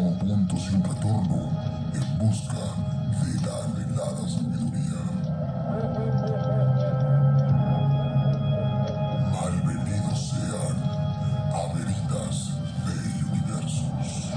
llegado punto sin retorno en busca de la anhelada sabiduría. Malvenidos sean a Veritas de Universos.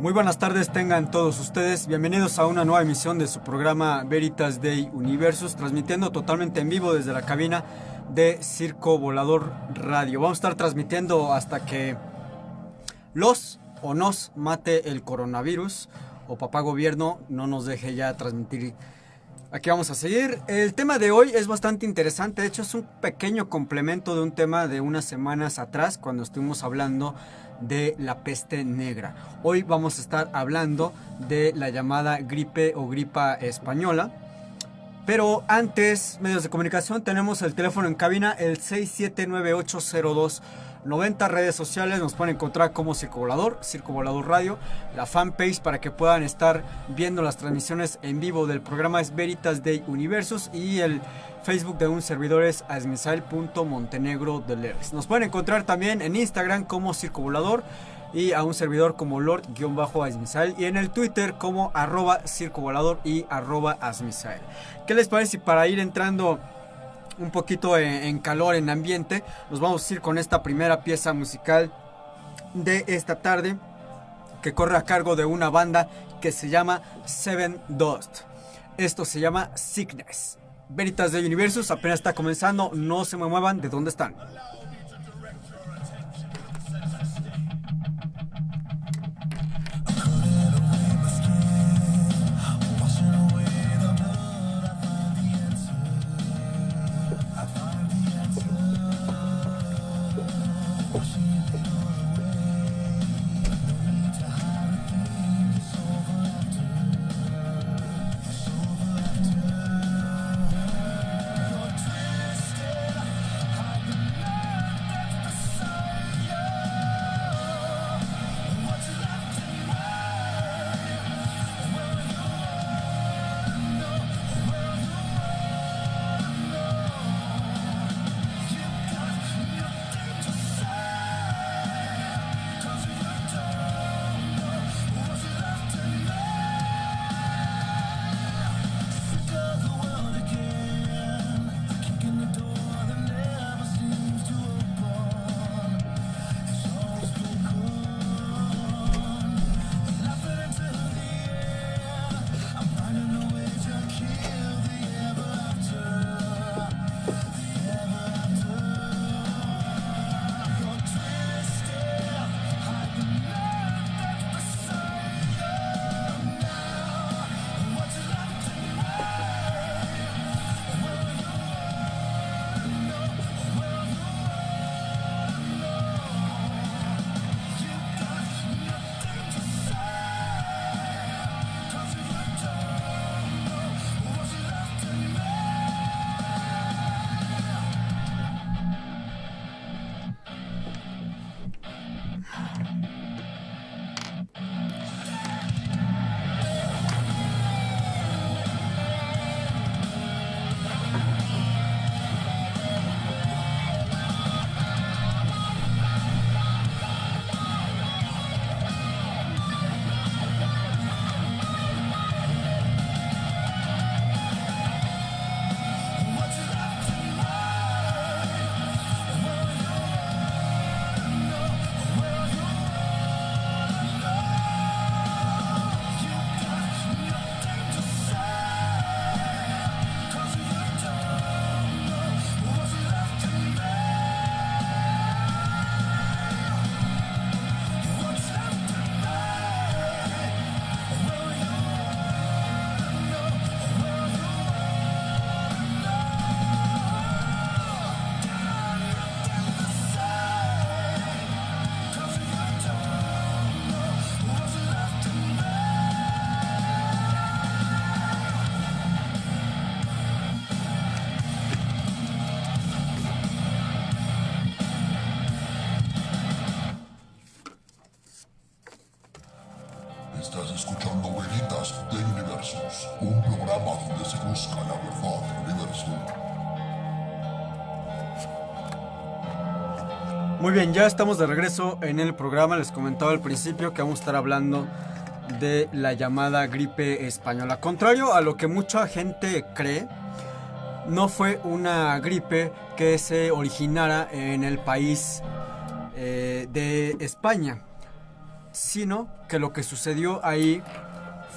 Muy buenas tardes tengan todos ustedes, bienvenidos a una nueva emisión de su programa Veritas Day Universus, transmitiendo totalmente en vivo desde la cabina de Circo Volador Radio. Vamos a estar transmitiendo hasta que los o nos mate el coronavirus o papá gobierno no nos deje ya transmitir. Aquí vamos a seguir. El tema de hoy es bastante interesante, de hecho es un pequeño complemento de un tema de unas semanas atrás cuando estuvimos hablando de la peste negra. Hoy vamos a estar hablando de la llamada gripe o gripa española. Pero antes, medios de comunicación, tenemos el teléfono en cabina, el 67980290, redes sociales, nos pueden encontrar como Circo Volador Radio, la fanpage para que puedan estar viendo las transmisiones en vivo del programa es Veritas Day Universus y el Facebook de un servidor es asmisael.montenegro de Leves. Nos pueden encontrar también en Instagram como Circo Volador y a un servidor como Lord-Asmisael y en el Twitter como @circovolador y @asmisael. ¿Qué les parece si para ir entrando un poquito en calor, en ambiente, nos vamos a ir con esta primera pieza musical de esta tarde que corre a cargo de una banda que se llama Seven Dust? Esto se llama Sickness. Veritas de Universus apenas está comenzando, no se me muevan de donde están. Muy bien, ya estamos de regreso en el programa. Les comentaba al principio que vamos a estar hablando de la llamada gripe española. Contrario a lo que mucha gente cree, no fue una gripe que se originara en el país de España, sino que lo que sucedió ahí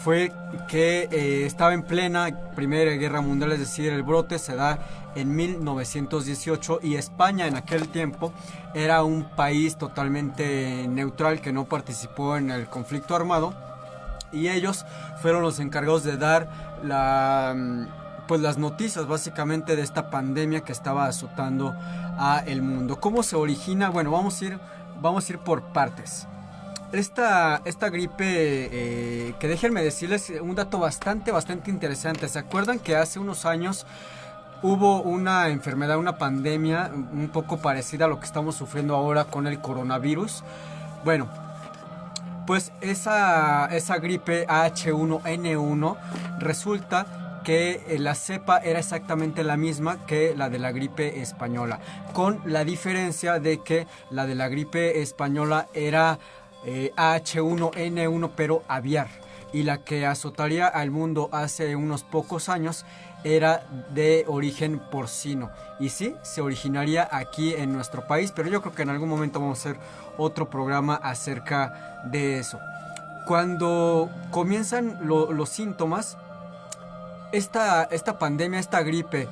fue que estaba en plena Primera Guerra Mundial, es decir, el brote se da en 1918 y España en aquel tiempo era un país totalmente neutral que no participó en el conflicto armado, y ellos fueron los encargados de dar las noticias básicamente de esta pandemia que estaba azotando a el mundo. ¿Cómo se origina? Bueno, vamos a ir por partes. Esta gripe, que déjenme decirles un dato bastante interesante. ¿Se acuerdan que hace unos años hubo una enfermedad, una pandemia un poco parecida a lo que estamos sufriendo ahora con el coronavirus? Bueno, pues esa gripe H1N1 resulta que la cepa era exactamente la misma que la de la gripe española, con la diferencia de que la de la gripe española era H1N1 pero aviar, y la que azotaría al mundo hace unos pocos años era de origen porcino, y sí, se originaría aquí en nuestro país, pero yo creo que en algún momento vamos a hacer otro programa acerca de eso. Cuando comienzan los síntomas, esta pandemia, esta gripe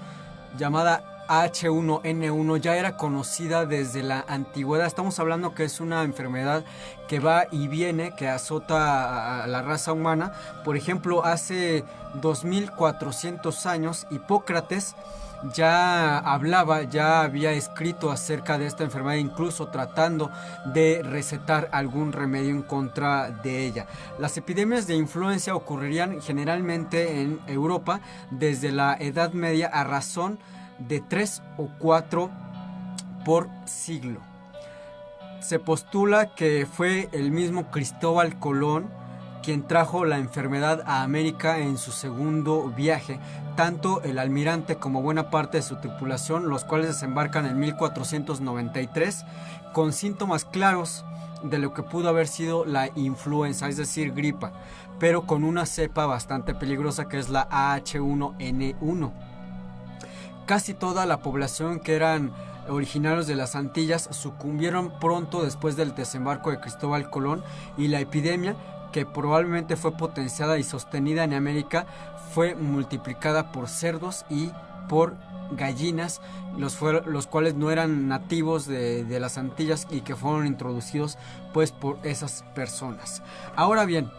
llamada H1N1 ya era conocida desde la antigüedad. Estamos hablando que es una enfermedad que va y viene, que azota a la raza humana. Por ejemplo, hace 2400 años Hipócrates ya hablaba, ya había escrito acerca de esta enfermedad, incluso tratando de recetar algún remedio en contra de ella. Las epidemias de influenza ocurrirían generalmente en Europa desde la Edad Media a razón de 3 o 4 por siglo. Se postula que fue el mismo Cristóbal Colón quien trajo la enfermedad a América en su segundo viaje. Tanto el almirante como buena parte de su tripulación, los cuales desembarcan en 1493 con síntomas claros de lo que pudo haber sido la influenza, es decir, gripa, pero con una cepa bastante peligrosa que es la H1N1. Casi toda la población que eran originarios de las Antillas sucumbieron pronto después del desembarco de Cristóbal Colón, y la epidemia, que probablemente fue potenciada y sostenida en América, fue multiplicada por cerdos y por gallinas, los cuales no eran nativos de las Antillas y que fueron introducidos pues por esas personas. Ahora bien,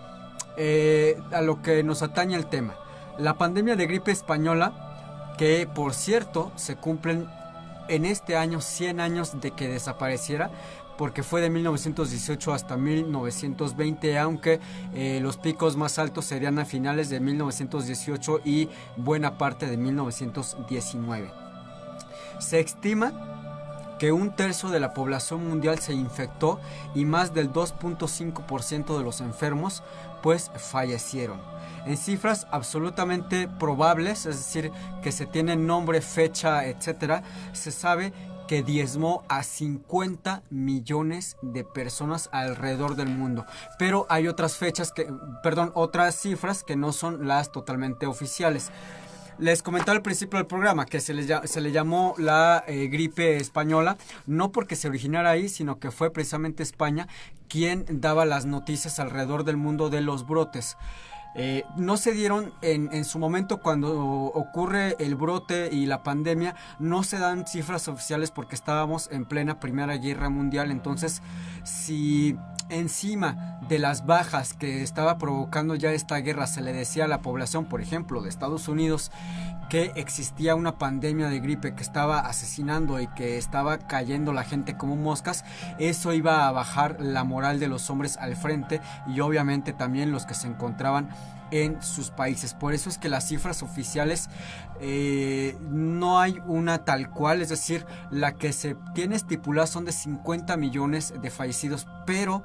a lo que nos atañe el tema, la pandemia de gripe española, que por cierto se cumplen en este año 100 años de que desapareciera, porque fue de 1918 hasta 1920, aunque los picos más altos serían a finales de 1918 y buena parte de 1919. Se estima que 1/3 de la población mundial se infectó y más del 2.5% de los enfermos pues fallecieron. En cifras absolutamente probables, es decir, que se tienen nombre, fecha, etcétera, se sabe que diezmó a 50 millones de personas alrededor del mundo. Pero hay otras otras cifras que no son las totalmente oficiales. Les comentaba al principio del programa que se le llamó la gripe española, no porque se originara ahí, sino que fue precisamente España quien daba las noticias alrededor del mundo de los brotes. No se dieron en su momento cuando ocurre el brote y la pandemia, no se dan cifras oficiales porque estábamos en plena Primera Guerra Mundial. Entonces, si encima de las bajas que estaba provocando ya esta guerra se le decía a la población, por ejemplo, de Estados Unidos, que existía una pandemia de gripe que estaba asesinando y que estaba cayendo la gente como moscas, eso iba a bajar la moral de los hombres al frente y obviamente también los que se encontraban en sus países. Por eso es que las cifras oficiales no hay una tal cual, es decir, la que se tiene estipulada son de 50 millones de fallecidos, pero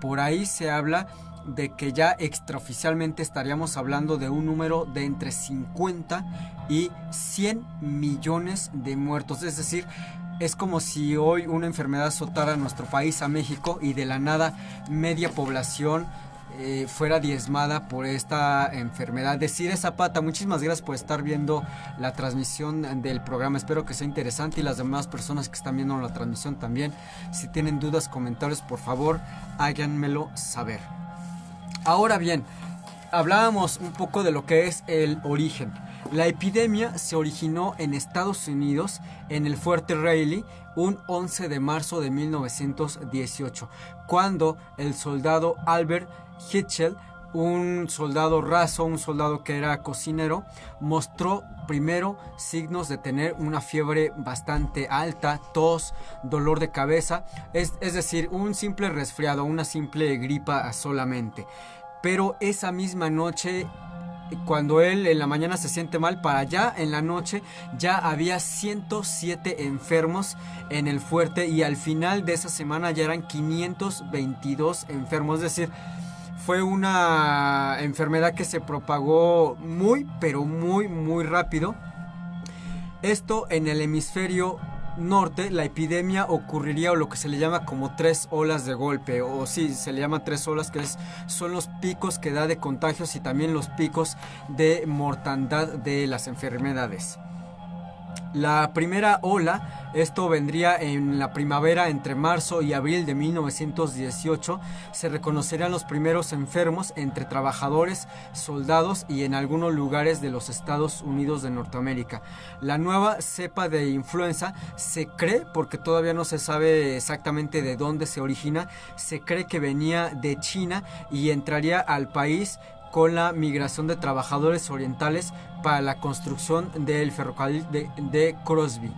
por ahí se habla de que ya extraoficialmente estaríamos hablando de un número de entre 50 y 100 millones de muertos. Es decir, Es como si hoy una enfermedad azotara a nuestro país, a México, y de la nada media población fuera diezmada por esta enfermedad. Desiree Zapata, muchísimas gracias por estar viendo la transmisión del programa. Espero que sea interesante y las demás personas que están viendo la transmisión también. Si tienen dudas, comentarios, por favor, háganmelo saber. Ahora bien, hablábamos un poco de lo que es el origen. La epidemia se originó en Estados Unidos, en el Fuerte Riley, un 11 de marzo de 1918, cuando el soldado Albert Hitchell, un soldado raso, un soldado que era cocinero, mostró primero signos de tener una fiebre bastante alta, tos, dolor de cabeza, es decir, un simple resfriado, una simple gripa solamente. Pero esa misma noche, cuando él en la mañana se siente mal, para allá en la noche ya había 107 enfermos en el fuerte, y al final de esa semana ya eran 522 enfermos. Es decir, fue una enfermedad que se propagó muy, pero muy, muy rápido. Esto en el hemisferio norte, la epidemia ocurriría, o lo que se le llama como 3 olas de golpe, o sí, se le llama 3 olas, que son los picos que da de contagios y también los picos de mortandad de las enfermedades. La primera ola, esto vendría en la primavera, entre marzo y abril de 1918, se reconocerían los primeros enfermos entre trabajadores, soldados y en algunos lugares de los Estados Unidos de Norteamérica. La nueva cepa de influenza se cree, porque todavía no se sabe exactamente de dónde se origina, se cree que venía de China y entraría al país con la migración de trabajadores orientales para la construcción del ferrocarril de Crosby.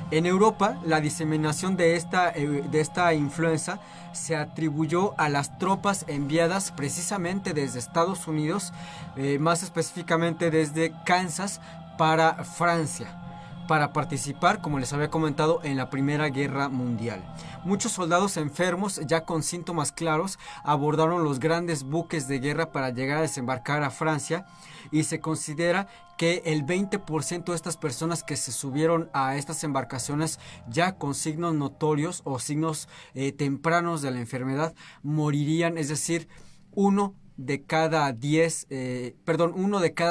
En Europa, la diseminación de esta influenza se atribuyó a las tropas enviadas precisamente desde Estados Unidos, más específicamente desde Kansas, para Francia, para participar, como les había comentado, en la Primera Guerra Mundial. Muchos soldados enfermos, ya con síntomas claros, abordaron los grandes buques de guerra para llegar a desembarcar a Francia, y se considera que el 20% de estas personas que se subieron a estas embarcaciones ya con signos notorios o signos tempranos de la enfermedad morirían. Es decir, uno de cada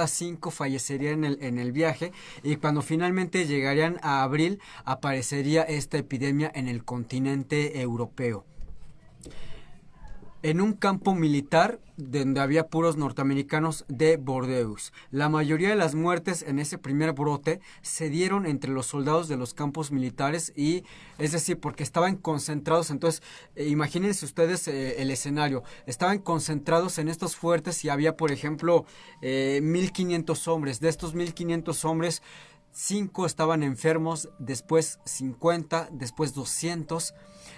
5 fallecería en el viaje, y cuando finalmente llegarían a abril aparecería esta epidemia en el continente europeo. En un campo militar donde había puros norteamericanos de Bordeaux. La mayoría de las muertes en ese primer brote se dieron entre los soldados de los campos militares, y es decir, porque estaban concentrados. Entonces, imagínense ustedes el escenario. Estaban concentrados en estos fuertes y había, por ejemplo, 1,500 hombres. De estos 1,500 hombres, 5 estaban enfermos, después 50, después 200,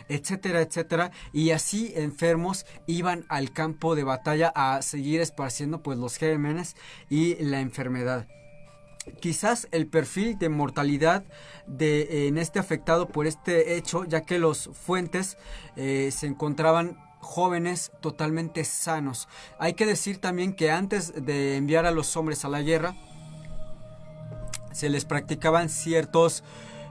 etcétera, etcétera, y así enfermos iban al campo de batalla a seguir esparciendo pues los gérmenes y la enfermedad. Quizás el perfil de mortalidad en este afectado por este hecho, ya que los fuentes se encontraban jóvenes totalmente sanos. Hay que decir también que antes de enviar a los hombres a la guerra, se les practicaban ciertos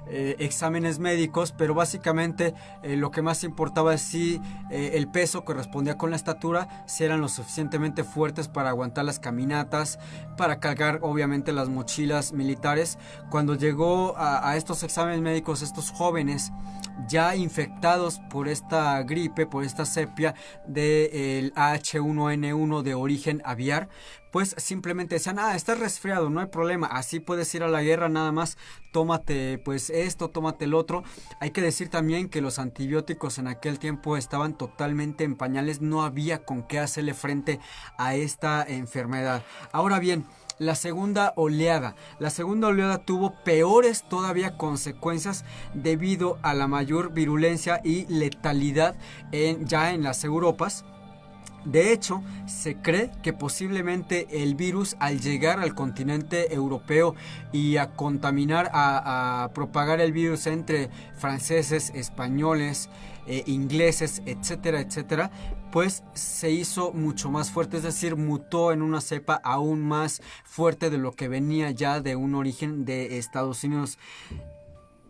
exámenes médicos, pero básicamente lo que más importaba es si el peso correspondía con la estatura, si eran lo suficientemente fuertes para aguantar las caminatas, para cargar obviamente las mochilas militares. Cuando llegó a estos exámenes médicos, estos jóvenes ya infectados por esta gripe, por esta sepia del H1N1 de origen aviar, pues simplemente decían, estás resfriado, no hay problema, así puedes ir a la guerra, nada más tómate pues esto, tómate el otro. Hay que decir también que los antibióticos en aquel tiempo estaban totalmente en pañales, no había con qué hacerle frente a esta enfermedad. Ahora bien, la segunda oleada tuvo peores todavía consecuencias debido a la mayor virulencia y letalidad ya en las Europas. De hecho, se cree que posiblemente el virus, al llegar al continente europeo y a contaminar, a propagar el virus entre franceses, españoles, ingleses, etcétera, etcétera, pues se hizo mucho más fuerte, es decir, mutó en una cepa aún más fuerte de lo que venía ya de un origen de Estados Unidos.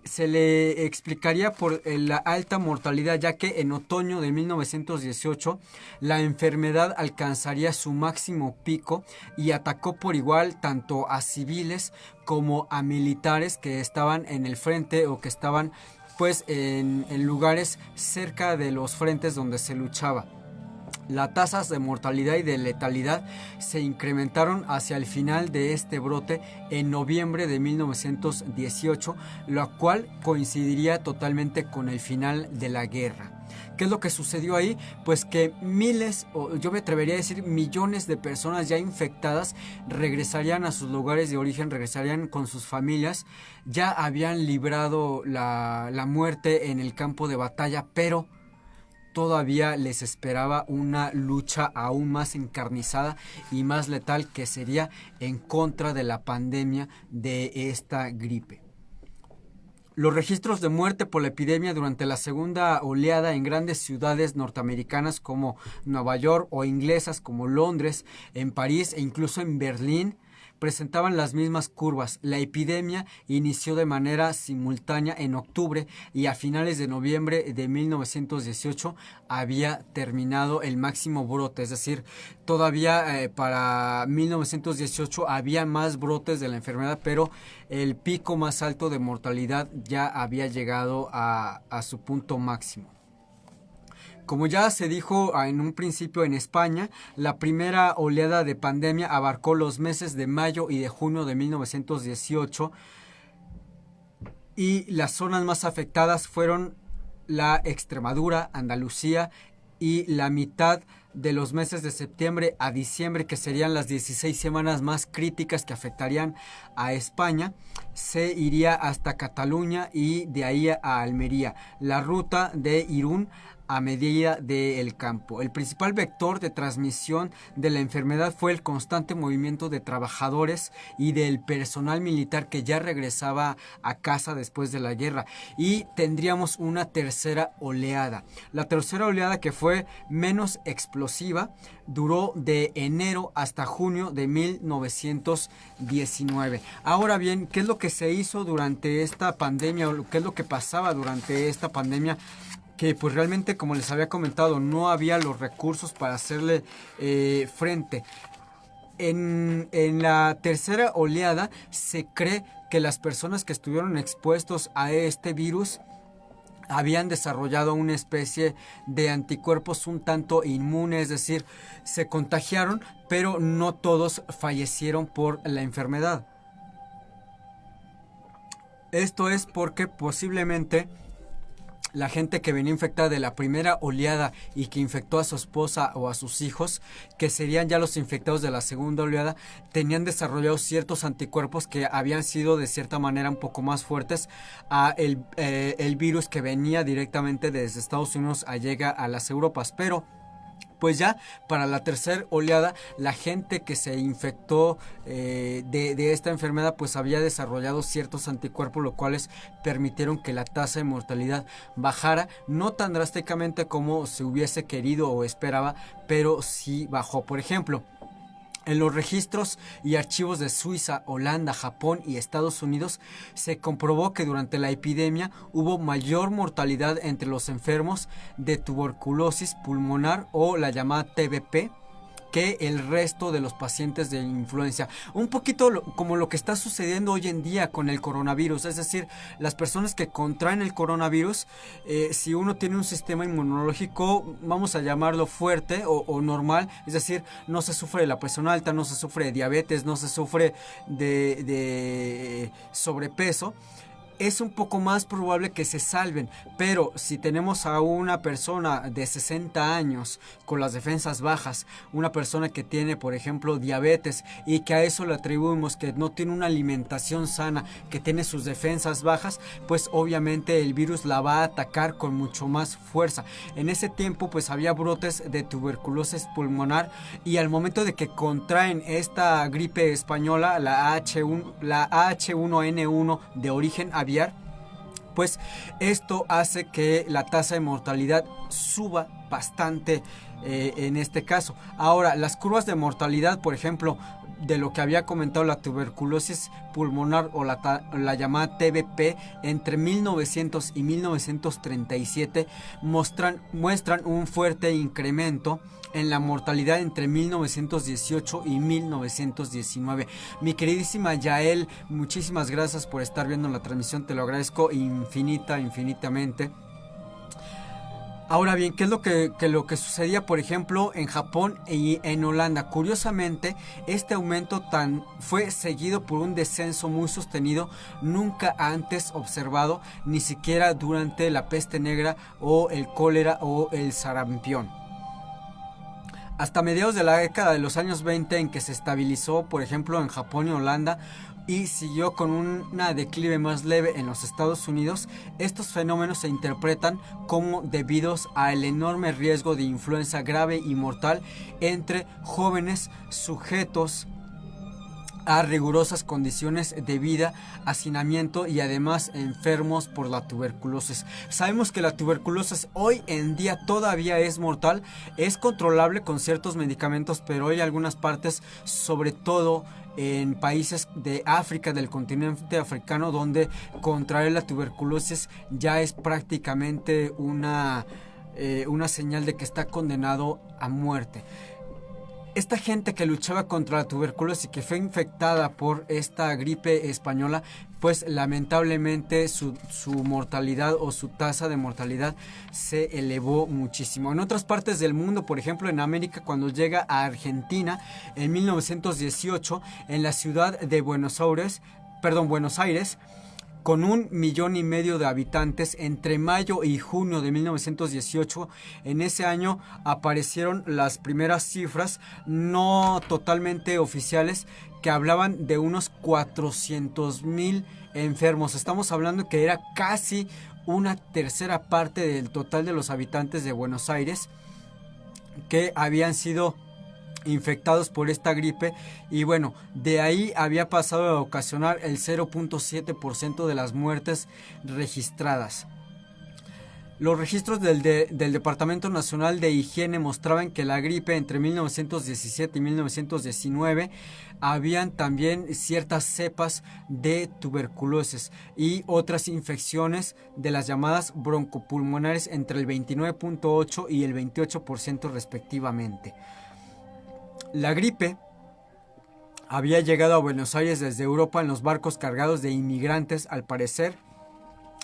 se le explicaría por la alta mortalidad, ya que en otoño de 1918 la enfermedad alcanzaría su máximo pico y atacó por igual tanto a civiles como a militares que estaban en el frente o que estaban pues en lugares cerca de los frentes donde se luchaba. Las tasas de mortalidad y de letalidad se incrementaron hacia el final de este brote en noviembre de 1918, lo cual coincidiría totalmente con el final de la guerra. ¿Qué es lo que sucedió ahí? Pues que miles, o yo me atrevería a decir millones de personas ya infectadas regresarían a sus lugares de origen, regresarían con sus familias, ya habían librado la muerte en el campo de batalla, pero todavía les esperaba una lucha aún más encarnizada y más letal, que sería en contra de la pandemia de esta gripe. Los registros de muerte por la epidemia durante la segunda oleada en grandes ciudades norteamericanas como Nueva York o inglesas como Londres, en París e incluso en Berlín presentaban las mismas curvas. La epidemia inició de manera simultánea en octubre y a finales de noviembre de 1918 había terminado el máximo brote, es decir, todavía para 1918 había más brotes de la enfermedad, pero el pico más alto de mortalidad ya había llegado a su punto máximo. Como ya se dijo en un principio en España, la primera oleada de pandemia abarcó los meses de mayo y de junio de 1918 y las zonas más afectadas fueron la Extremadura, Andalucía y la mitad de los meses de septiembre a diciembre, que serían las 16 semanas más críticas que afectarían a España, se iría hasta Cataluña y de ahí a Almería, la ruta de Irún a Medina del Campo. El principal vector de transmisión de la enfermedad fue el constante movimiento de trabajadores y del personal militar que ya regresaba a casa después de la guerra, y tendríamos una tercera oleada. La tercera oleada, que fue menos explosiva, duró de enero hasta junio de 1919. Ahora bien, ¿qué es lo que se hizo durante esta pandemia o qué es lo que pasaba durante esta pandemia? Que pues realmente, como les había comentado, no había los recursos para hacerle frente. En la tercera oleada se cree que las personas que estuvieron expuestos a este virus habían desarrollado una especie de anticuerpos un tanto inmunes, es decir, se contagiaron, pero no todos fallecieron por la enfermedad. Esto es porque posiblemente la gente que venía infectada de la primera oleada y que infectó a su esposa o a sus hijos, que serían ya los infectados de la segunda oleada, tenían desarrollados ciertos anticuerpos que habían sido de cierta manera un poco más fuertes a el virus que venía directamente desde Estados Unidos a llegar a las Europas. Pero pues ya para la tercera oleada, la gente que se infectó de esta enfermedad pues había desarrollado ciertos anticuerpos, los cuales permitieron que la tasa de mortalidad bajara, no tan drásticamente como se hubiese querido o esperaba, pero sí bajó. Por ejemplo, en los registros y archivos de Suiza, Holanda, Japón y Estados Unidos se comprobó que durante la epidemia hubo mayor mortalidad entre los enfermos de tuberculosis pulmonar o la llamada TBP que el resto de los pacientes de influenza. Un poquito como lo que está sucediendo hoy en día con el coronavirus, es decir, las personas que contraen el coronavirus, si uno tiene un sistema inmunológico, vamos a llamarlo fuerte o normal, es decir, no se sufre de la presión alta, no se sufre de diabetes, no se sufre de sobrepeso, es un poco más probable que se salven. Pero si tenemos a una persona de 60 años con las defensas bajas, una persona que tiene, por ejemplo, diabetes, y que a eso le atribuimos que no tiene una alimentación sana, que tiene sus defensas bajas, pues obviamente el virus la va a atacar con mucho más fuerza. En ese tiempo pues había brotes de tuberculosis pulmonar, y al momento de que contraen esta gripe española, la H1N1 de origen aviar, pues esto hace que la tasa de mortalidad suba bastante en este caso. Ahora, las curvas de mortalidad, por ejemplo, de lo que había comentado, la tuberculosis pulmonar o la llamada TBP entre 1900 y 1937 muestran un fuerte incremento en la mortalidad entre 1918 y 1919. Mi queridísima Yael, muchísimas gracias por estar viendo la transmisión, te lo agradezco infinitamente. Ahora bien, ¿qué es lo que sucedía, por ejemplo, en Japón y en Holanda? Curiosamente, este aumento fue seguido por un descenso muy sostenido, nunca antes observado, ni siquiera durante la peste negra o el cólera o el sarampión. Hasta mediados de la década de los años 20, en que se estabilizó, por ejemplo, en Japón y Holanda, y siguió con una declive más leve en los Estados Unidos, estos fenómenos se interpretan como debidos al enorme riesgo de influenza grave y mortal entre jóvenes sujetos a rigurosas condiciones de vida, hacinamiento y además enfermos por la tuberculosis. Sabemos que la tuberculosis hoy en día todavía es mortal, es controlable con ciertos medicamentos, pero hay algunas partes, sobre todo en países de África, del continente africano, donde contraer la tuberculosis ya es prácticamente una señal de que está condenado a muerte. Esta gente que luchaba contra la tuberculosis y que fue infectada por esta gripe española, pues lamentablemente su mortalidad o su tasa de mortalidad se elevó muchísimo. En otras partes del mundo, por ejemplo en América, cuando llega a Argentina en 1918, en la ciudad de Buenos Aires, con 1,5 millones de habitantes, entre mayo y junio de 1918, en ese año aparecieron las primeras cifras no totalmente oficiales que hablaban de unos 400,000 enfermos. Estamos hablando que era casi una tercera parte del total de los habitantes de Buenos Aires que habían sido infectados por esta gripe, y bueno, de ahí había pasado a ocasionar el 0.7% de las muertes registradas. Los registros del Departamento Nacional de Higiene mostraban que la gripe entre 1917 y 1919 habían también ciertas cepas de tuberculosis y otras infecciones de las llamadas broncopulmonares entre el 29.8 y el 28% respectivamente. La gripe había llegado a Buenos Aires desde Europa en los barcos cargados de inmigrantes. Al parecer,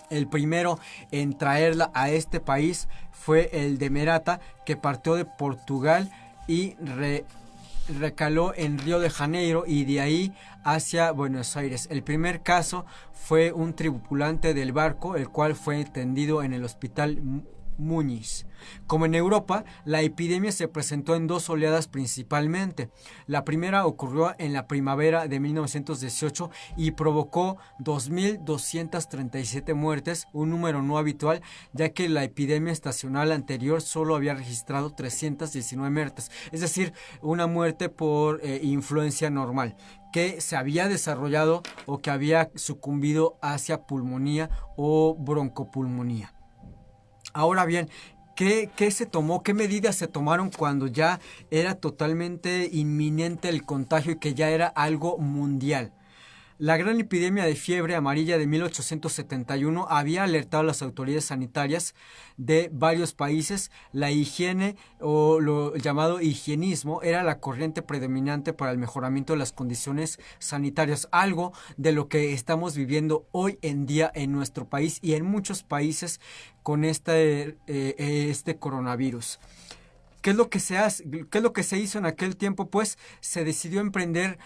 el primero en traerla a este país fue el Demerata, que partió de Portugal y recaló en Río de Janeiro y de ahí hacia Buenos Aires. El primer caso fue un tripulante del barco, el cual fue atendido en el hospital Múñiz. Como en Europa, la epidemia se presentó en dos oleadas principalmente. La primera ocurrió en la primavera de 1918 y provocó 2.237 muertes, un número no habitual, ya que la epidemia estacional anterior solo había registrado 319 muertes, es decir, una muerte por influencia normal, que se había desarrollado o que había sucumbido hacia pulmonía o broncopulmonía. Ahora bien, ¿qué se tomó? ¿Qué medidas se tomaron cuando ya era totalmente inminente el contagio y que ya era algo mundial? La gran epidemia de fiebre amarilla de 1871 había alertado a las autoridades sanitarias de varios países. La higiene o lo llamado higienismo era la corriente predominante para el mejoramiento de las condiciones sanitarias, algo de lo que estamos viviendo hoy en día en nuestro país y en muchos países con este coronavirus. ¿Qué es lo que se hace? ¿Qué es lo que se hizo en aquel tiempo? Pues se decidió emprender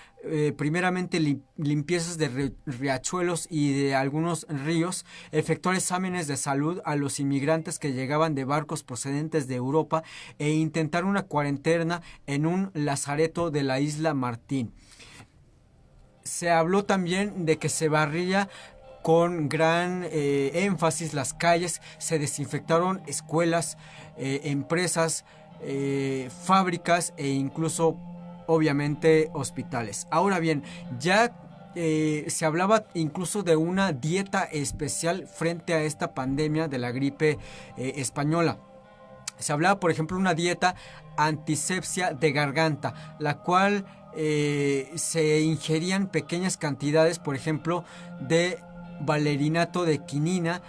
primeramente limpiezas de riachuelos y de algunos ríos, efectuar exámenes de salud a los inmigrantes que llegaban de barcos procedentes de Europa e intentar una cuarentena en un lazareto de la isla Martín. Se habló también de que se barría con gran énfasis las calles, se desinfectaron escuelas, empresas, fábricas e incluso obviamente hospitales. Ahora bien, ya se hablaba incluso de una dieta especial frente a esta pandemia de la gripe española. Se hablaba, por ejemplo, una dieta antisepsia de garganta, la cual se ingerían pequeñas cantidades, por ejemplo, de valerinato de quinina,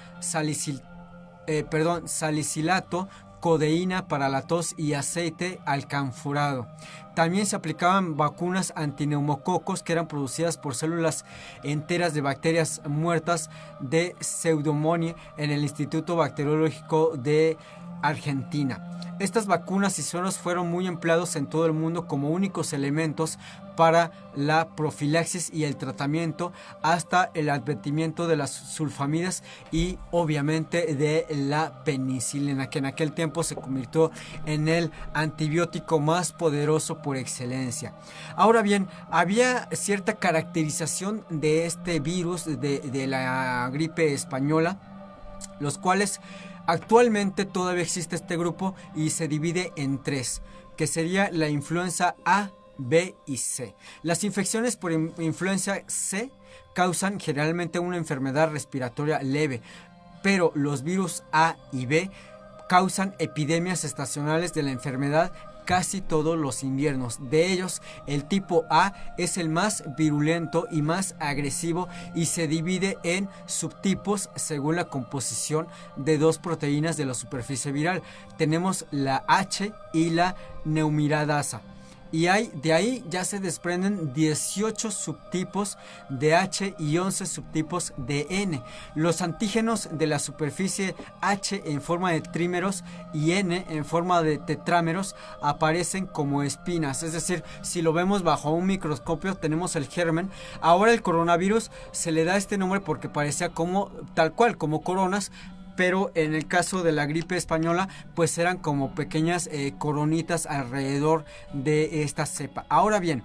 salicilato, codeína para la tos y aceite alcanforado. También se aplicaban vacunas antineumococos que eran producidas por células enteras de bacterias muertas de Pseudomonas en el Instituto Bacteriológico de Argentina. Estas vacunas y sueros fueron muy empleados en todo el mundo como únicos elementos para la profilaxis y el tratamiento, hasta el advenimiento de las sulfamidas y obviamente de la penicilina, que en aquel tiempo se convirtió en el antibiótico más poderoso por excelencia. Ahora bien, había cierta caracterización de este virus de la gripe española, los cuales actualmente todavía existe este grupo y se divide en tres, que sería la influenza A, B y C. Las infecciones por influenza C causan generalmente una enfermedad respiratoria leve, pero los virus A y B causan epidemias estacionales de la enfermedad casi todos los inviernos. De ellos, el tipo A es el más virulento y más agresivo y se divide en subtipos según la composición de dos proteínas de la superficie viral. Tenemos la H y la neuraminidasa. Y de ahí ya se desprenden 18 subtipos de H y 11 subtipos de N. Los antígenos de la superficie H en forma de trímeros y N en forma de tetrámeros aparecen como espinas. Es decir, si lo vemos bajo un microscopio tenemos el germen. Ahora el coronavirus se le da este nombre porque parecía como tal cual, como coronas, pero en el caso de la gripe española pues eran como pequeñas coronitas alrededor de esta cepa. Ahora bien,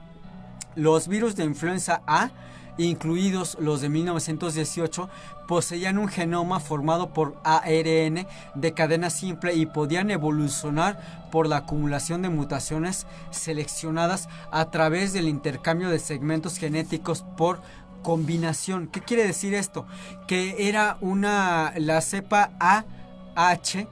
los virus de influenza A, incluidos los de 1918, poseían un genoma formado por ARN de cadena simple y podían evolucionar por la acumulación de mutaciones seleccionadas a través del intercambio de segmentos genéticos por combinación. ¿Qué quiere decir esto? Que era la cepa AH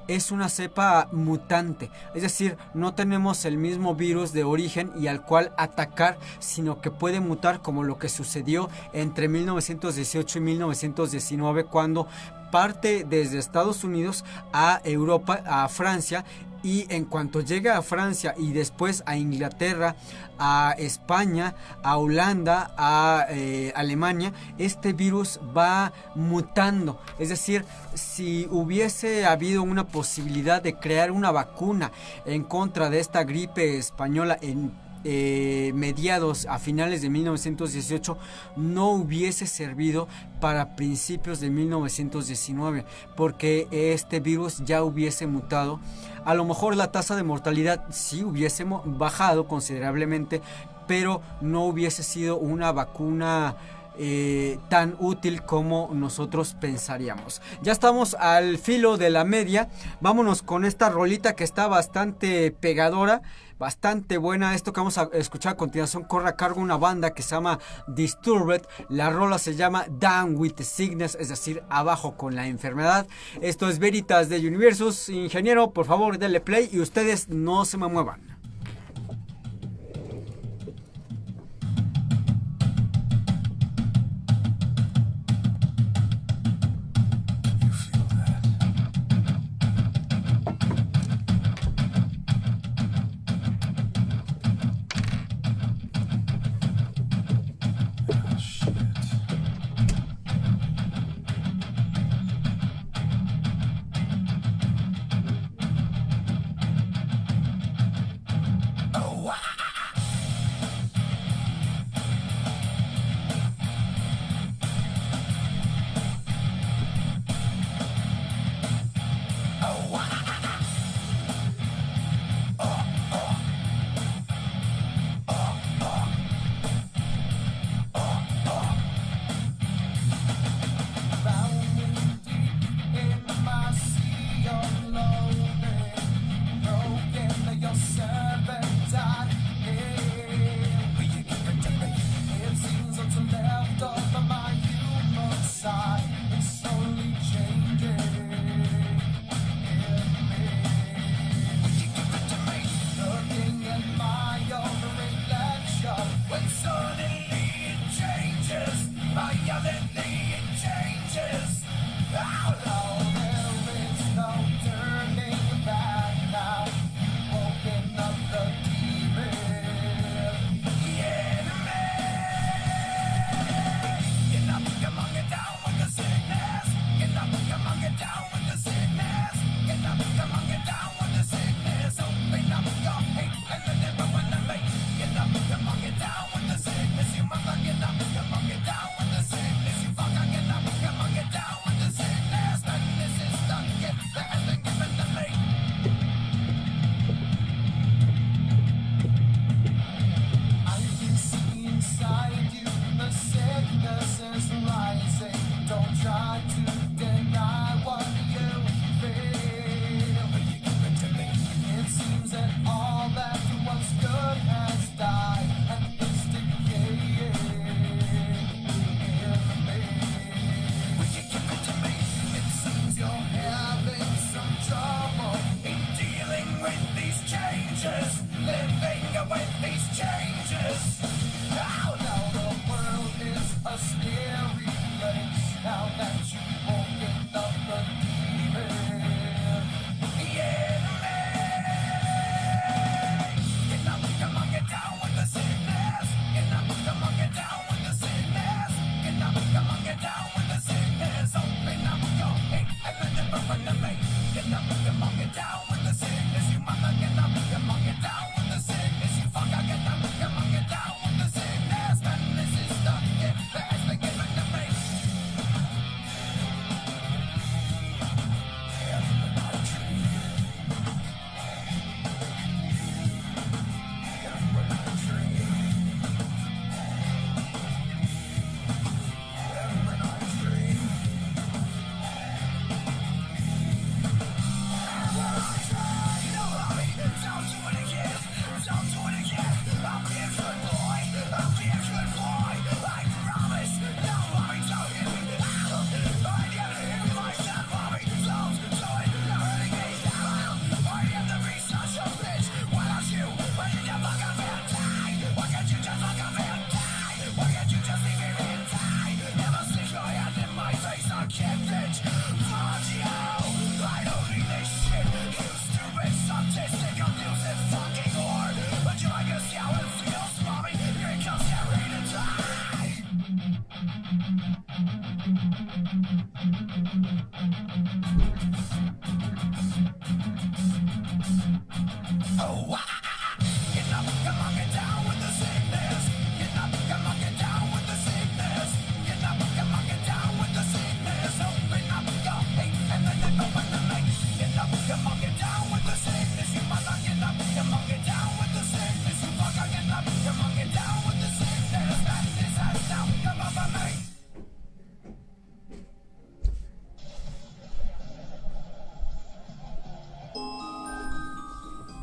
es una cepa mutante, es decir, no tenemos el mismo virus de origen y al cual atacar, sino que puede mutar, como lo que sucedió entre 1918 y 1919, cuando parte desde Estados Unidos a Europa, a Francia, y en cuanto llega a Francia y después a Inglaterra, a España, a Holanda, a Alemania, este virus va mutando. Es decir, si hubiese habido una posibilidad de crear una vacuna en contra de esta gripe española en mediados a finales de 1918, no hubiese servido para principios de 1919, porque este virus ya hubiese mutado. A lo mejor la tasa de mortalidad sí hubiese bajado considerablemente, pero no hubiese sido una vacuna tan útil como nosotros pensaríamos. Ya estamos al filo de la media. Vámonos con esta rolita que está bastante pegadora, bastante buena. Esto que vamos a escuchar a continuación corre a cargo una banda que se llama Disturbed. La rola se llama Down with the Sickness, es decir, abajo con la enfermedad. Esto es Veritas de Universus. Ingeniero, por favor, denle play y ustedes no se me muevan.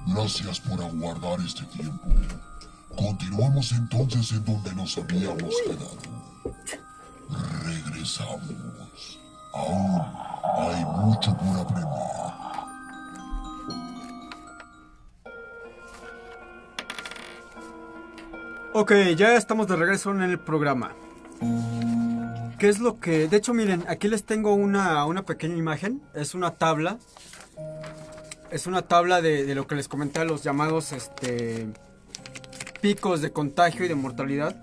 Gracias por aguardar este tiempo. Continuamos entonces en donde nos habíamos quedado. Regresamos. Aún hay mucho por aprender. Ok, ya estamos de regreso en el programa. ¿Qué es lo que...? De hecho, miren, aquí les tengo una pequeña imagen. Es una tabla. Es una tabla de lo que les comenté, los llamados picos de contagio y de mortalidad.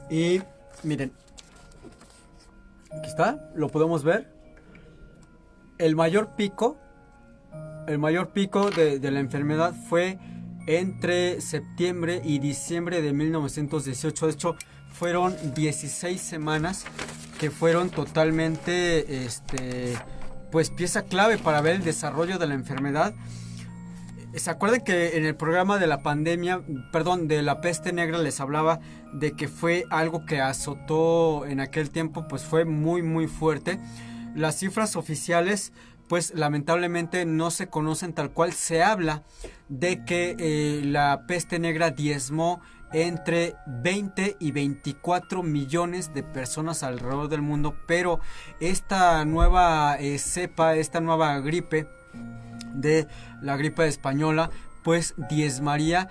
Y miren, aquí está, lo podemos ver. El mayor pico de la enfermedad fue entre septiembre y diciembre de 1918. De hecho, fueron 16 semanas que fueron totalmente pues pieza clave para ver el desarrollo de la enfermedad. ¿Se acuerdan que en el programa de la pandemia, de la peste negra, les hablaba de que fue algo que azotó en aquel tiempo? Pues fue muy muy fuerte. Las cifras oficiales pues lamentablemente no se conocen tal cual. Se habla de que la peste negra diezmó entre 20 y 24 millones de personas alrededor del mundo, pero esta nueva cepa, esta nueva gripe de la gripe española, pues diezmaría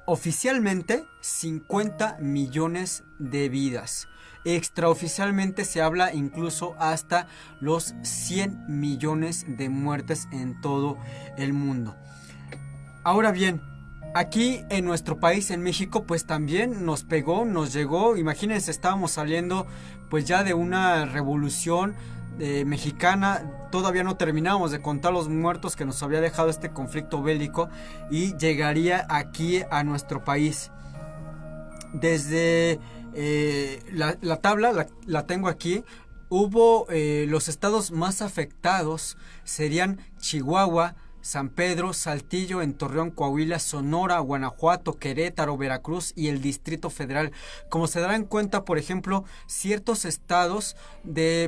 oficialmente 50 millones de vidas. Extraoficialmente se habla incluso hasta los 100 millones de muertes en todo el mundo. Ahora bien, aquí en nuestro país, en México, pues también nos pegó, nos llegó. Imagínense, estábamos saliendo pues ya de una revolución mexicana. Todavía no terminábamos de contar los muertos que nos había dejado este conflicto bélico y llegaría aquí a nuestro país. Desde la tabla la tengo aquí. Hubo los estados más afectados serían Chihuahua, San Pedro, Saltillo, en Torreón, Coahuila, Sonora, Guanajuato, Querétaro, Veracruz y el Distrito Federal. Como se darán cuenta, por ejemplo, ciertos estados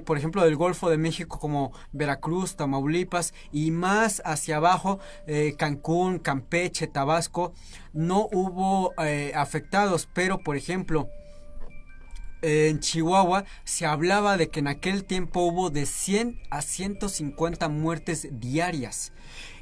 por ejemplo, del Golfo de México como Veracruz, Tamaulipas y más hacia abajo, Cancún, Campeche, Tabasco, no hubo afectados, pero por ejemplo, en Chihuahua se hablaba de que en aquel tiempo hubo de 100 a 150 muertes diarias.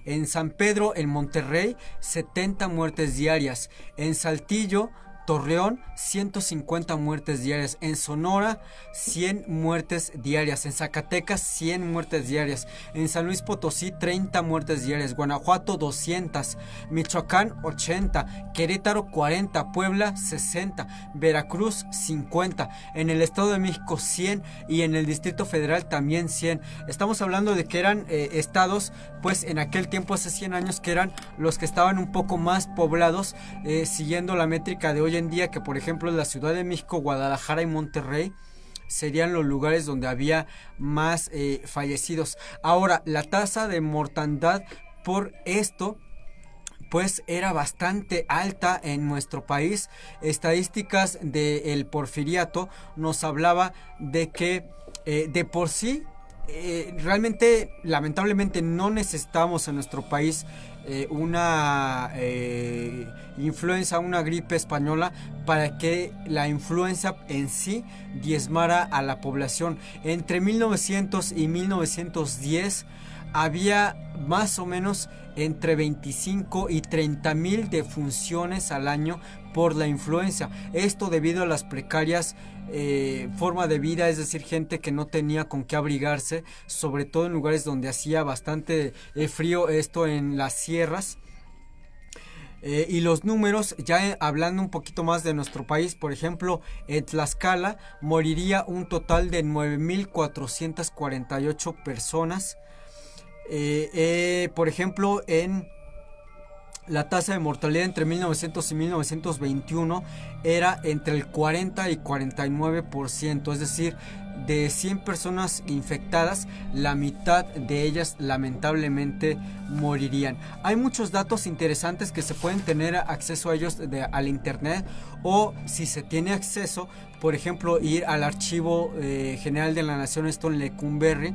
En San Pedro, en Monterrey, 70 muertes diarias. En Saltillo, Torreón, 150 muertes diarias. En Sonora, 100 muertes diarias. En Zacatecas, 100 muertes diarias. En San Luis Potosí, 30 muertes diarias. Guanajuato, 200. Michoacán, 80. Querétaro, 40. Puebla, 60. Veracruz, 50. En el Estado de México, 100. Y en el Distrito Federal también 100. Estamos hablando de que eran estados, pues en aquel tiempo, hace 100 años, que eran los que estaban un poco más poblados, siguiendo la métrica de hoy en día, que por ejemplo la Ciudad de México, Guadalajara y Monterrey serían los lugares donde había más fallecidos. Ahora, la tasa de mortandad por esto pues era bastante alta en nuestro país. Estadísticas del Porfiriato nos hablaba de que de por sí realmente, lamentablemente, no necesitamos en nuestro país una influenza, una gripe española, para que la influenza en sí diezmara a la población. Entre 1900 y 1910 había más o menos entre 25 y 30 mil defunciones al año por la influenza. Esto debido a las precarias forma de vida, es decir, gente que no tenía con qué abrigarse, sobre todo en lugares donde hacía bastante frío, esto en las sierras. Y los números, ya hablando un poquito más de nuestro país, por ejemplo, en Tlaxcala moriría un total de 9,448 personas. Por ejemplo, en la tasa de mortalidad entre 1900 y 1921 era entre el 40 y 49%, es decir, de 100 personas infectadas, la mitad de ellas lamentablemente morirían. Hay muchos datos interesantes que se pueden tener acceso a ellos al internet, o si se tiene acceso, por ejemplo, ir al Archivo General de la Nación, esto en Lecumberri.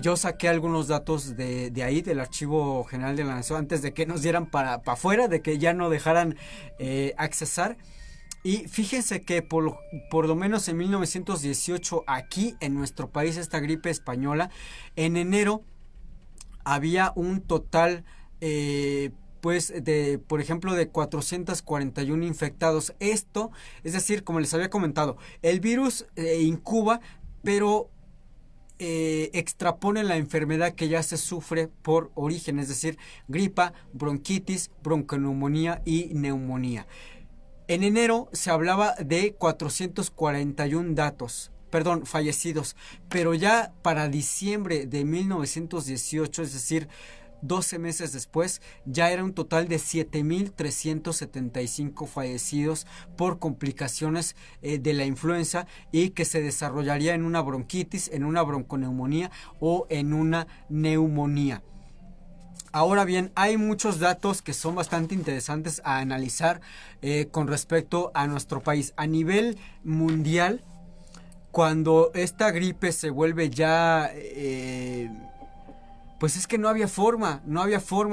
Yo saqué algunos datos de ahí, del Archivo General de la Nación, antes de que nos dieran para afuera, de que ya no dejaran accesar. Y fíjense que por lo menos en 1918, aquí en nuestro país, esta gripe española, en enero había un total, por ejemplo, de 441 infectados. Esto, es decir, como les había comentado, el virus incuba, pero extrapone la enfermedad que ya se sufre por origen, es decir, gripa, bronquitis, bronconeumonía y neumonía. En enero se hablaba de 441 fallecidos, pero ya para diciembre de 1918, es decir, 12 meses después, ya era un total de 7,375 fallecidos por complicaciones de la influenza, y que se desarrollaría en una bronquitis, en una bronconeumonía o en una neumonía. Ahora bien, hay muchos datos que son bastante interesantes a analizar con respecto a nuestro país. A nivel mundial, cuando esta gripe se vuelve ya... pues es que no había forma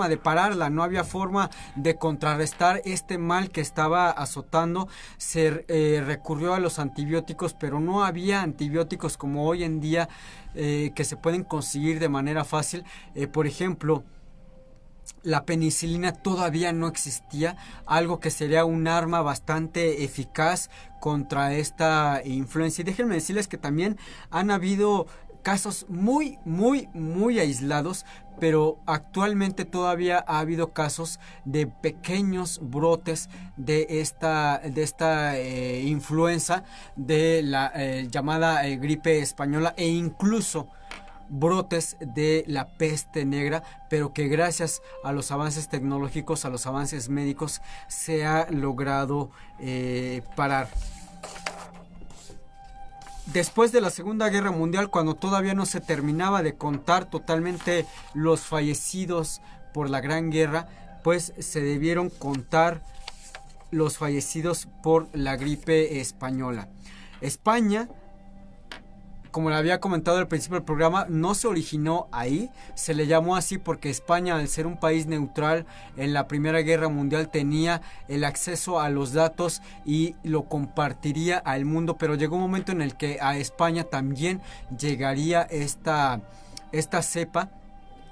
de pararla, no había forma de contrarrestar este mal que estaba azotando. Se recurrió a los antibióticos, pero no había antibióticos como hoy en día que se pueden conseguir de manera fácil. Por ejemplo, la penicilina todavía no existía, algo que sería un arma bastante eficaz contra esta influenza. Y déjenme decirles que también han habido casos muy aislados, pero actualmente todavía ha habido casos de pequeños brotes de esta influenza, de la llamada gripe española, e incluso brotes de la peste negra, pero que gracias a los avances tecnológicos, a los avances médicos, se ha logrado parar. Después de la Segunda Guerra Mundial, cuando todavía no se terminaba de contar totalmente los fallecidos por la Gran Guerra, pues se debieron contar los fallecidos por la gripe española. España, como le había comentado al principio del programa, no se originó ahí, se le llamó así porque España, al ser un país neutral en la Primera Guerra Mundial, tenía el acceso a los datos y lo compartiría al mundo, pero llegó un momento en el que a España también llegaría esta cepa.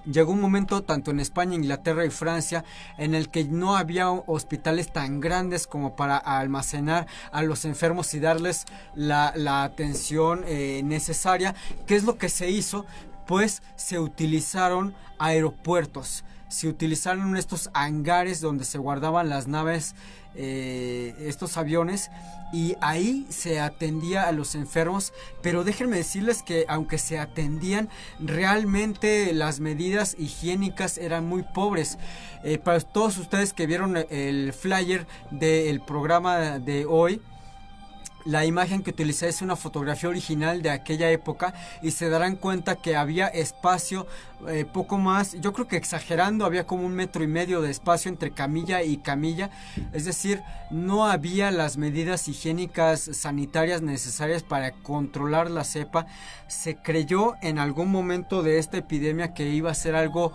Llegó un momento tanto en España, Inglaterra y Francia en el que no había hospitales tan grandes como para almacenar a los enfermos y darles la atención necesaria. ¿Qué es lo que se hizo? Pues se utilizaron aeropuertos, se utilizaron estos hangares donde se guardaban las naves, estos aviones, y ahí se atendía a los enfermos. Pero déjenme decirles que aunque se atendían, realmente las medidas higiénicas eran muy pobres. Para todos ustedes que vieron el flyer del programa de hoy, la imagen que utilicé es una fotografía original de aquella época, y se darán cuenta que había espacio, poco más, yo creo que exagerando, había como 1,5 metros de espacio entre camilla y camilla. Es decir, no había las medidas higiénicas sanitarias necesarias para controlar la cepa. Se creyó en algún momento de esta epidemia que iba a ser algo,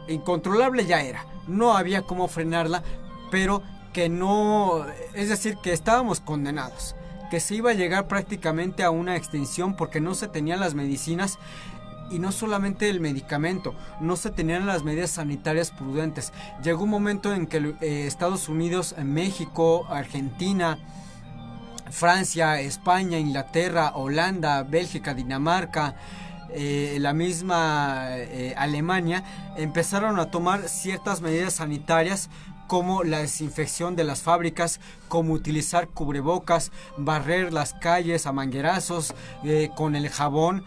incontrolable ya era, no había cómo frenarla, pero que no, es decir, que estábamos condenados, que se iba a llegar prácticamente a una extinción porque no se tenían las medicinas, y no solamente el medicamento, no se tenían las medidas sanitarias prudentes. Llegó un momento en que Estados Unidos, México, Argentina, Francia, España, Inglaterra, Holanda, Bélgica, Dinamarca, la misma Alemania, empezaron a tomar ciertas medidas sanitarias, como la desinfección de las fábricas, como utilizar cubrebocas, barrer las calles a manguerazos con el jabón.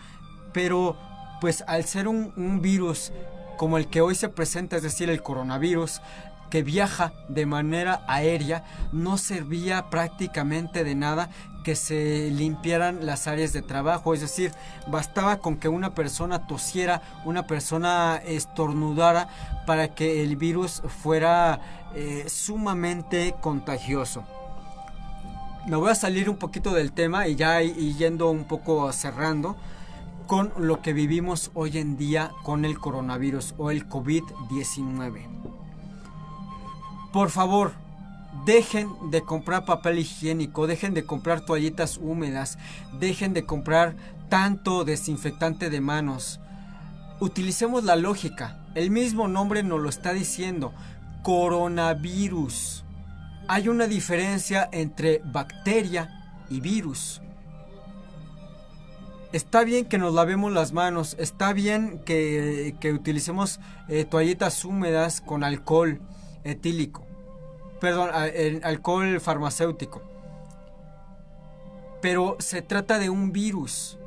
Pero pues al ser un virus como el que hoy se presenta, es decir, el coronavirus, que viaja de manera aérea, no servía prácticamente de nada que se limpiaran las áreas de trabajo. Es decir, bastaba con que una persona tosiera, una persona estornudara, para que el virus fuera sumamente contagioso. Me voy a salir un poquito del tema y ya yendo un poco cerrando. con lo que vivimos hoy en día con el coronavirus o el COVID-19. Por favor, dejen de comprar papel higiénico, dejen de comprar toallitas húmedas, dejen de comprar tanto desinfectante de manos. Utilicemos la lógica, el mismo nombre nos lo está diciendo, coronavirus. Hay una diferencia entre bacteria y virus. Está bien que nos lavemos las manos, está bien que utilicemos toallitas húmedas con alcohol etílico, perdón, alcohol farmacéutico. Pero se trata de un virus,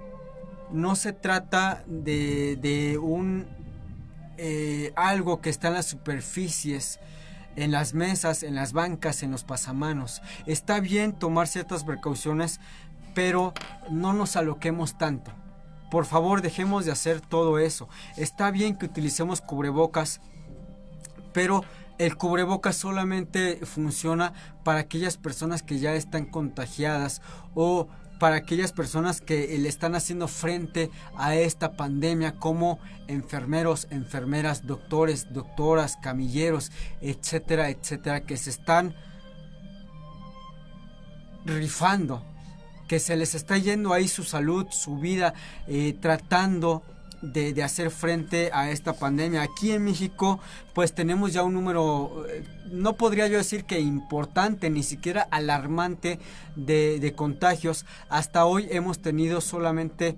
no se trata de un algo que está en las superficies, en las mesas, en las bancas, en los pasamanos. Está bien tomar ciertas precauciones, pero no nos aloquemos tanto. Por favor, dejemos de hacer todo eso. Está bien que utilicemos cubrebocas, pero el cubrebocas solamente funciona para aquellas personas que ya están contagiadas o para aquellas personas que le están haciendo frente a esta pandemia, como enfermeros, enfermeras, doctores, doctoras, camilleros, etcétera, etcétera, que se están rifando, que se les está yendo ahí su salud, su vida, tratando de hacer frente a esta pandemia. Aquí en México pues tenemos ya un número, no podría yo decir que importante, ni siquiera alarmante de contagios. Hasta hoy hemos tenido solamente,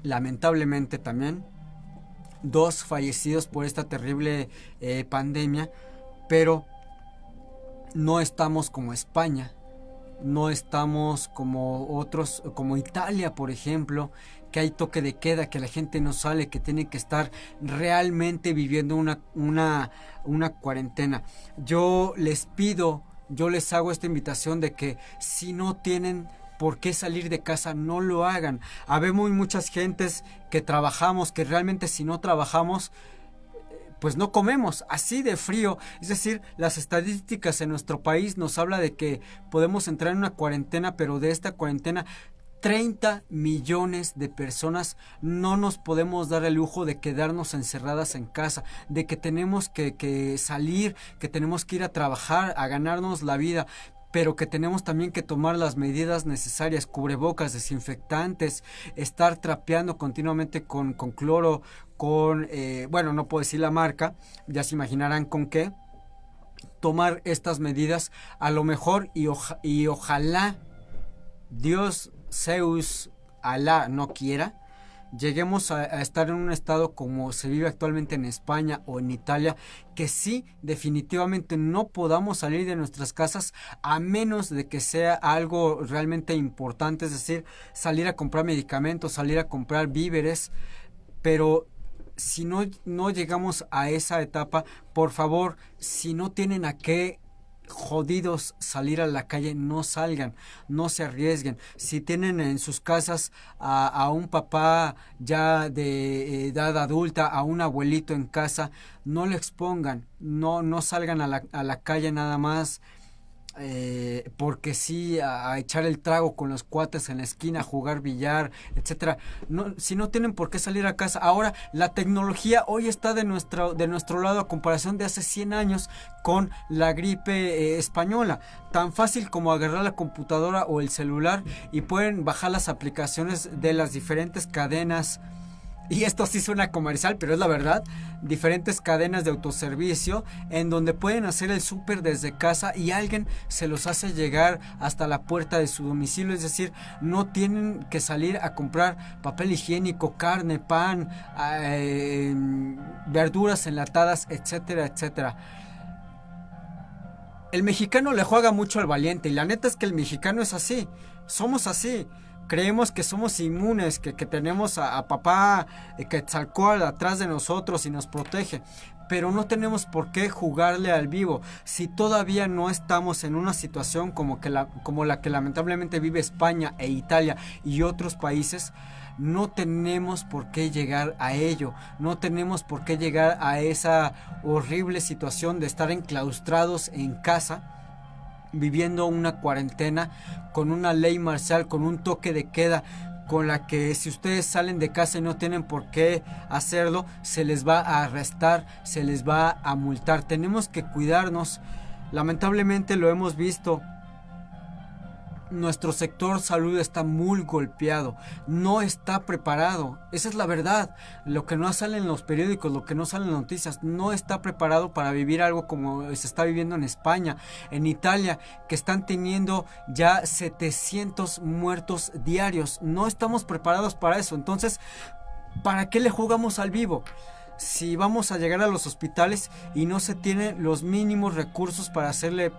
lamentablemente también, 2 fallecidos por esta terrible pandemia, pero no estamos como España, no estamos como otros, como Italia, por ejemplo, que hay toque de queda, que la gente no sale, que tiene que estar realmente viviendo una cuarentena. Yo les pido, yo les hago esta invitación de que si no tienen por qué salir de casa, no lo hagan. Habemos muchas gentes que trabajamos, que realmente si no trabajamos, pues no comemos, así de frío. Es decir, las estadísticas en nuestro país nos habla de que podemos entrar en una cuarentena, pero de esta cuarentena 30 millones de personas no nos podemos dar el lujo de quedarnos encerradas en casa, de que tenemos que salir, que tenemos que ir a trabajar, a ganarnos la vida, pero que tenemos también que tomar las medidas necesarias, cubrebocas, desinfectantes, estar trapeando continuamente con cloro, con, bueno, no puedo decir la marca, ya se imaginarán con qué, tomar estas medidas a lo mejor y ojalá Dios, Zeus, Alá no quiera, lleguemos a estar en un estado como se vive actualmente en España o en Italia, que sí, definitivamente no podamos salir de nuestras casas a menos de que sea algo realmente importante, es decir, salir a comprar medicamentos, salir a comprar víveres, pero si no llegamos a esa etapa, por favor, si no tienen a qué jodidos salir a la calle, no salgan, no se arriesguen. Si tienen en sus casas a un papá ya de edad adulta, a un abuelito en casa, no lo expongan, no salgan a la calle nada más porque sí, a echar el trago con los cuates en la esquina, a jugar billar, etcétera. No, si no tienen por qué salir a casa. Ahora la tecnología hoy está de nuestro lado a comparación de hace 100 años con la gripe española. Tan fácil como agarrar la computadora o el celular y pueden bajar las aplicaciones de las diferentes cadenas. Y esto sí suena comercial, pero es la verdad, diferentes cadenas de autoservicio en donde pueden hacer el súper desde casa y alguien se los hace llegar hasta la puerta de su domicilio. Es decir, no tienen que salir a comprar papel higiénico, carne, pan, verduras enlatadas, etcétera, etcétera. El mexicano le juega mucho al valiente y la neta es que el mexicano es así, somos así. Creemos que somos inmunes, que tenemos a papá Quetzalcóatl atrás de nosotros y nos protege, pero no tenemos por qué jugarle al vivo. Si todavía no estamos en una situación como la que lamentablemente vive España e Italia y otros países, no tenemos por qué llegar a ello, no tenemos por qué llegar a esa horrible situación de estar enclaustrados en casa, viviendo una cuarentena con una ley marcial, con un toque de queda, con la que si ustedes salen de casa y no tienen por qué hacerlo, se les va a arrestar, se les va a multar. Tenemos que cuidarnos. Lamentablemente lo hemos visto. Nuestro sector salud está muy golpeado, no está preparado, esa es la verdad. Lo que no sale en los periódicos, lo que no sale en las noticias, no está preparado para vivir algo como se está viviendo en España, en Italia, que están teniendo ya 700 muertos diarios. No estamos preparados para eso. Entonces, ¿para qué le jugamos al vivo? Si vamos a llegar a los hospitales y no se tienen los mínimos recursos para hacerle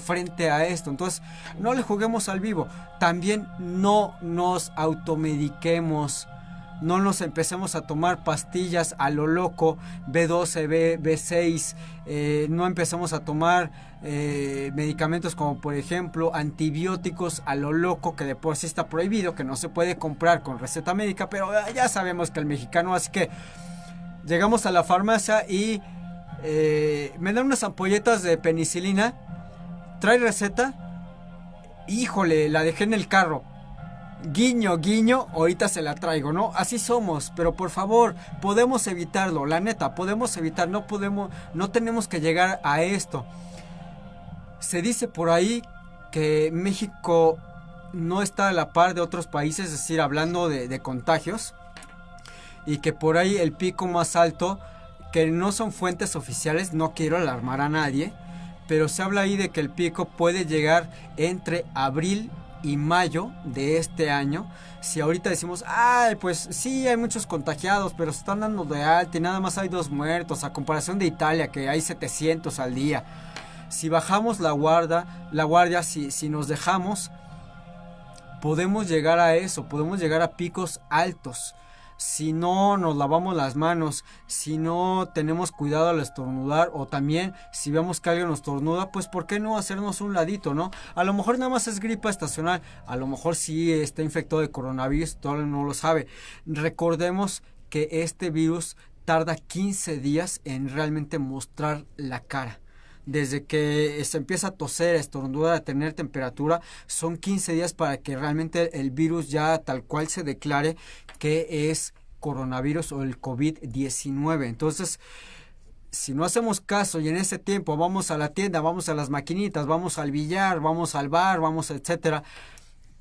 frente a esto, entonces no le juguemos al vivo. También no nos automediquemos, no nos empecemos a tomar pastillas a lo loco, B12, B6, no empecemos a tomar medicamentos como por ejemplo antibióticos a lo loco, que de por sí está prohibido, que no se puede comprar con receta médica, pero ya sabemos que el mexicano, así que llegamos a la farmacia y me dan unas ampolletas de penicilina. ¿Trae receta? Híjole, la dejé en el carro. Guiño, guiño, ahorita se la traigo, ¿no? Así somos, pero por favor, podemos evitarlo, la neta, podemos evitar, no tenemos que llegar a esto. Se dice por ahí que México no está a la par de otros países, es decir, hablando de contagios, y que por ahí el pico más alto, que no son fuentes oficiales, no quiero alarmar a nadie, pero se habla ahí de que el pico puede llegar entre abril y mayo de este año. Si ahorita decimos, ay, pues sí, hay muchos contagiados, pero se están dando de alta y nada más hay 2 muertos, a comparación de Italia, que hay 700 al día. Si bajamos la guardia, si nos dejamos, podemos llegar a eso, podemos llegar a picos altos. Si no nos lavamos las manos, si no tenemos cuidado al estornudar, o también si vemos que alguien nos estornuda, pues ¿por qué no hacernos un ladito, no? A lo mejor nada más es gripa estacional, a lo mejor sí está infectado de coronavirus, todavía no lo sabe. Recordemos que este virus tarda 15 días en realmente mostrar la cara. Desde que se empieza a toser, a estornudar, a tener temperatura, son 15 días para que realmente el virus ya tal cual se declare que es coronavirus o el COVID-19. Entonces, si no hacemos caso y en ese tiempo vamos a la tienda, vamos a las maquinitas, vamos al billar, vamos al bar, vamos a etcétera,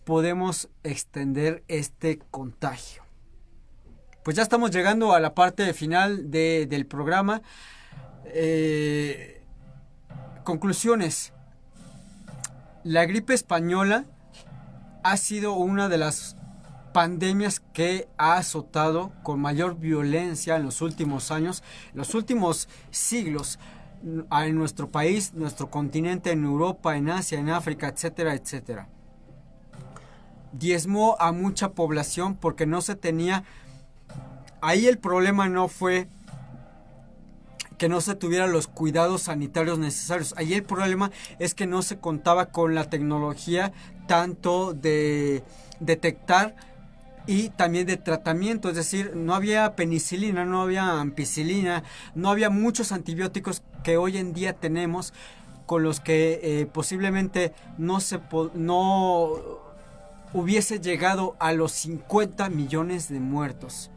podemos extender este contagio. Pues ya estamos llegando a la parte final del programa. Conclusiones. La gripe española ha sido una de las pandemias que ha azotado con mayor violencia en los últimos años, en los últimos siglos, en nuestro país, nuestro continente, en Europa, en Asia, en África, etcétera, etcétera. Diezmó a mucha población porque no se tenía. Ahí el problema no fue que no se tuvieran los cuidados sanitarios necesarios. Ahí el problema es que no se contaba con la tecnología tanto de detectar y también de tratamiento, es decir, no había penicilina, no había ampicilina, no había muchos antibióticos que hoy en día tenemos, con los que posiblemente no hubiese llegado a los 50 millones de muertos.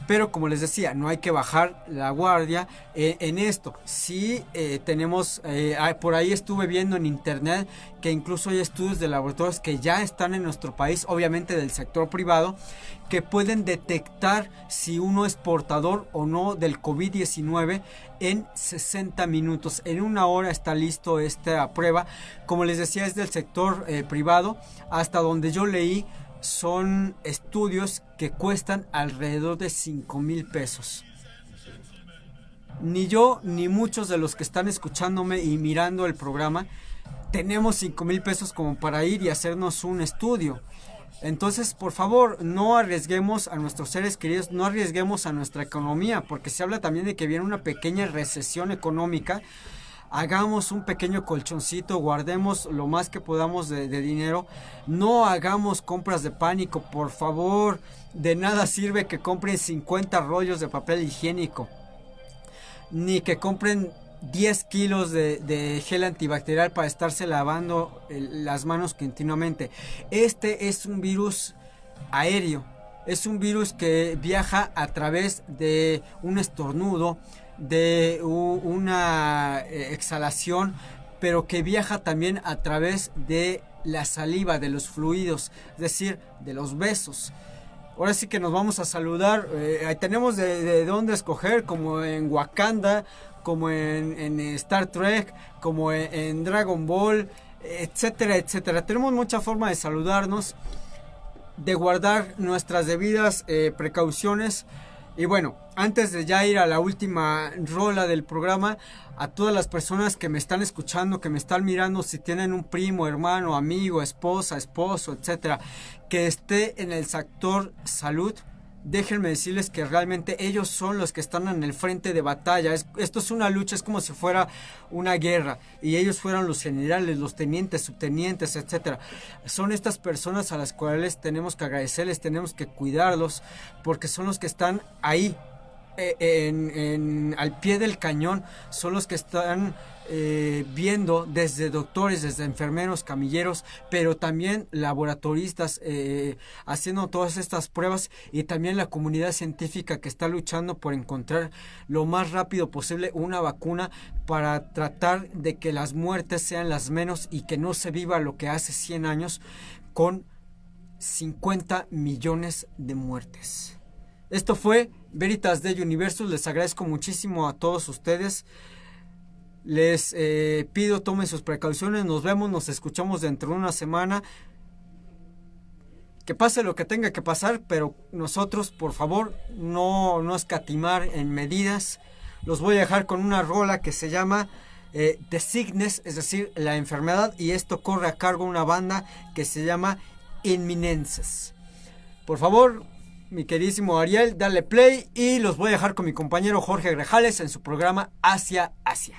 Pero como les decía, no hay que bajar la guardia en esto. Sí tenemos, por ahí estuve viendo en internet que incluso hay estudios de laboratorios que ya están en nuestro país, obviamente del sector privado, que pueden detectar si uno es portador o no del COVID-19 en 60 minutos. En 1 hora está listo esta prueba. Como les decía, es del sector privado. Hasta donde yo leí, son estudios que cuestan alrededor de 5,000 pesos. Ni yo ni muchos de los que están escuchándome y mirando el programa tenemos 5,000 pesos como para ir y hacernos un estudio. Entonces, por favor, no arriesguemos a nuestros seres queridos, no arriesguemos a nuestra economía, porque se habla también de que viene una pequeña recesión económica. Hagamos un pequeño colchoncito, guardemos lo más que podamos de dinero, no hagamos compras de pánico, por favor. De nada sirve que compren 50 rollos de papel higiénico, ni que compren 10 kilos de gel antibacterial para estarse lavando las manos continuamente. Este es un virus aéreo. Es un virus que viaja a través de un estornudo, de una exhalación, pero que viaja también a través de la saliva, de los fluidos, es decir, de los besos. Ahora sí que nos vamos a saludar. Tenemos de dónde escoger, como en Wakanda, como en Star Trek, como en Dragon Ball, etcétera, etcétera. Tenemos mucha forma de saludarnos, de guardar nuestras debidas precauciones. Y bueno, antes de ya ir a la última rola del programa, a todas las personas que me están escuchando, que me están mirando, si tienen un primo, hermano, amigo, esposa, esposo, etcétera, que esté en el sector salud, déjenme decirles que realmente ellos son los que están en el frente de batalla. Esto es una lucha, es como si fuera una guerra y ellos fueran los generales, los tenientes, subtenientes, etcétera. Son estas personas a las cuales tenemos que agradecerles, tenemos que cuidarlos, porque son los que están ahí al pie del cañón, son los que están viendo, desde doctores, desde enfermeros, camilleros, pero también laboratoristas, haciendo todas estas pruebas, y también la comunidad científica que está luchando por encontrar lo más rápido posible una vacuna para tratar de que las muertes sean las menos y que no se viva lo que hace 100 años con 50 millones de muertes. Esto fue Veritas Dei Universus. Les agradezco muchísimo a todos ustedes. Les pido tomen sus precauciones. Nos vemos, nos escuchamos dentro de una semana. Que pase lo que tenga que pasar, pero nosotros, por favor, no escatimar en medidas. Los voy a dejar con una rola que se llama The Sickness, es decir, la enfermedad, y esto corre a cargo de una banda que se llama Inminences. Por favor, mi queridísimo Ariel, dale play, y los voy a dejar con mi compañero Jorge Grajales en su programa Hacia Asia.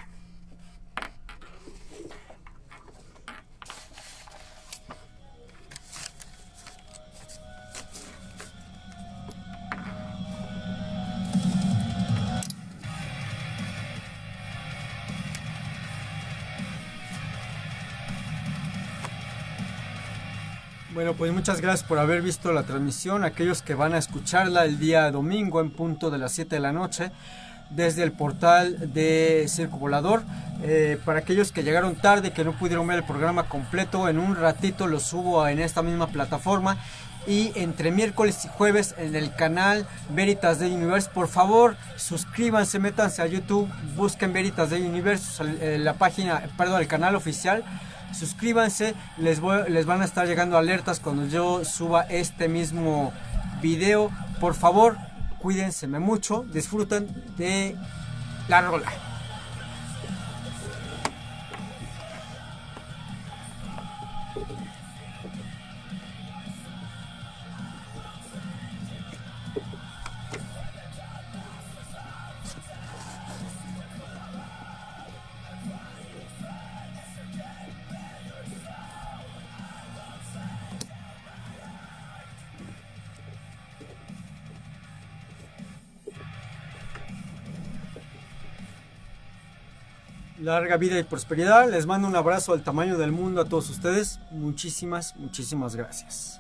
Bueno, pues muchas gracias por haber visto la transmisión. Aquellos que van a escucharla el día domingo en punto de las 7 de la noche desde el portal de Circo Volador. Para aquellos que llegaron tarde, que no pudieron ver el programa completo, en un ratito lo subo en esta misma plataforma. Y entre miércoles y jueves en el canal Veritas Dei Universus. Por favor, suscríbanse, métanse a YouTube, busquen Veritas Dei Universus, la página, perdón, el canal oficial. Suscríbanse, les van a estar llegando alertas cuando yo suba este mismo video. Por favor, cuídense mucho, disfruten de la rola. Larga vida y prosperidad. Les mando un abrazo al tamaño del mundo a todos ustedes. Muchísimas gracias.